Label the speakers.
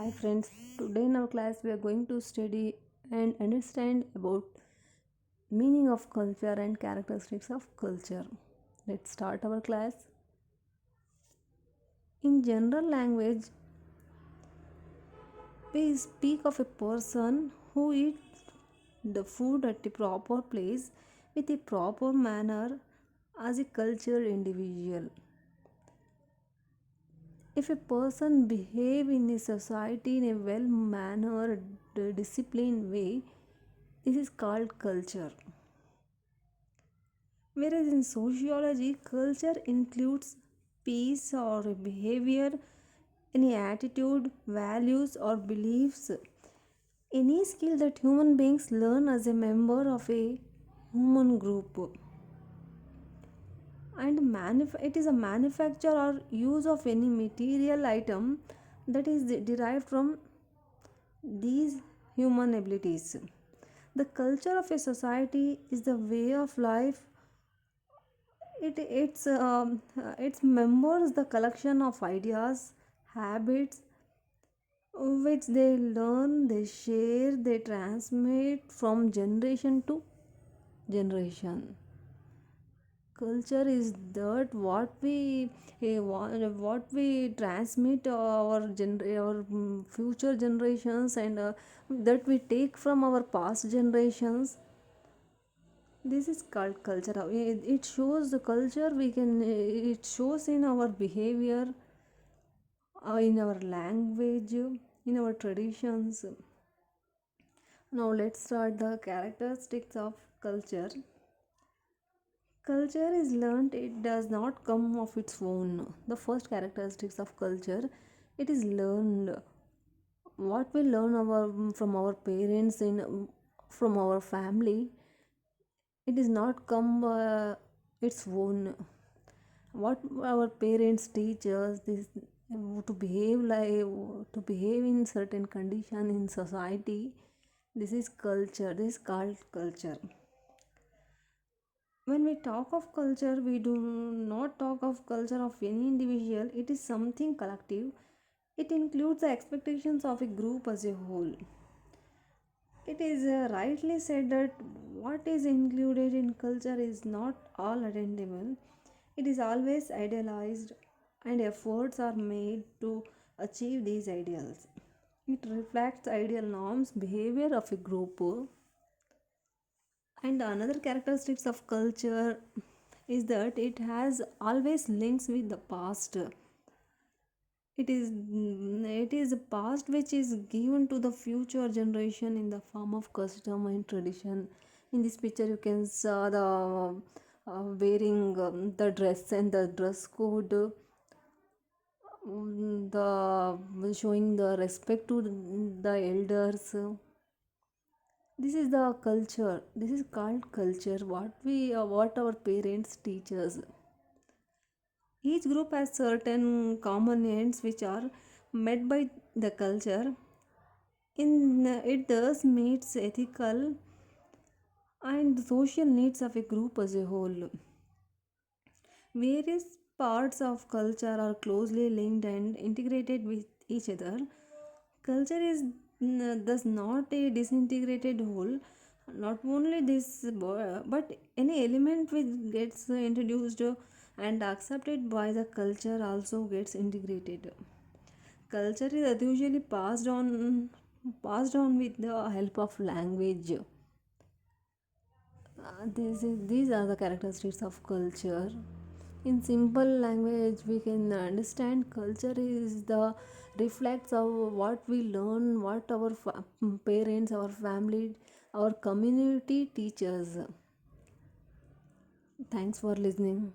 Speaker 1: Hi friends, today in our class we are going to study and understand about meaning of culture and characteristics of culture. Let's start our class. In general language, we speak of a person who eats the food at the proper place with a proper manner as a cultured individual. If a person behave in a society in a well mannered disciplined way, this is called culture. Whereas in sociology, culture includes peace or behavior, any attitude, values, or beliefs, any skill that human beings learn as a member of a human group. And it is a manufacture or use of any material item that is derived from these human abilities. The culture of a society is the way of life. Its members the collection of ideas, habits which they learn, they share, they transmit from generation to generation. Culture is that what we transmit to our future generations and that we take from our past generations. This is called culture. It shows the culture we can. It shows in our behavior, in our language, in our traditions. Now let's start the characteristics of culture. Culture is learned. It does not come of its own. The first characteristics of culture, it is learned. What we learn from our parents in from our family, it is not come its own. What our parents teach us this to behave in certain condition in society. This is culture. This is called culture. When we talk of culture, we do not talk of culture of any individual. It is something collective. It includes the expectations of a group as a whole. It is rightly said that what is included in culture is not all attainable. It is always idealized, and efforts are made to achieve these ideals. It reflects ideal norms, behavior of a group. And another characteristics of culture is that it has always links with the past. It is a past which is given to the future generation in the form of custom and tradition. In this picture you can see the wearing the dress and the dress code, the showing the respect to the elders. This is the culture. This is called culture. What our parents teach us. Each group has certain common ends which are met by the culture. In it thus meets ethical and social needs of a group as a whole. Various parts of culture are closely linked and integrated with each other. Culture is thus not a disintegrated whole. Not only this, but any element which gets introduced and accepted by the culture also gets integrated. Culture is usually passed on with the help of language. These are the characteristics of culture. In simple language, we can understand culture is the reflects of what we learn, what our parents, our family, our community teaches. Thanks for listening.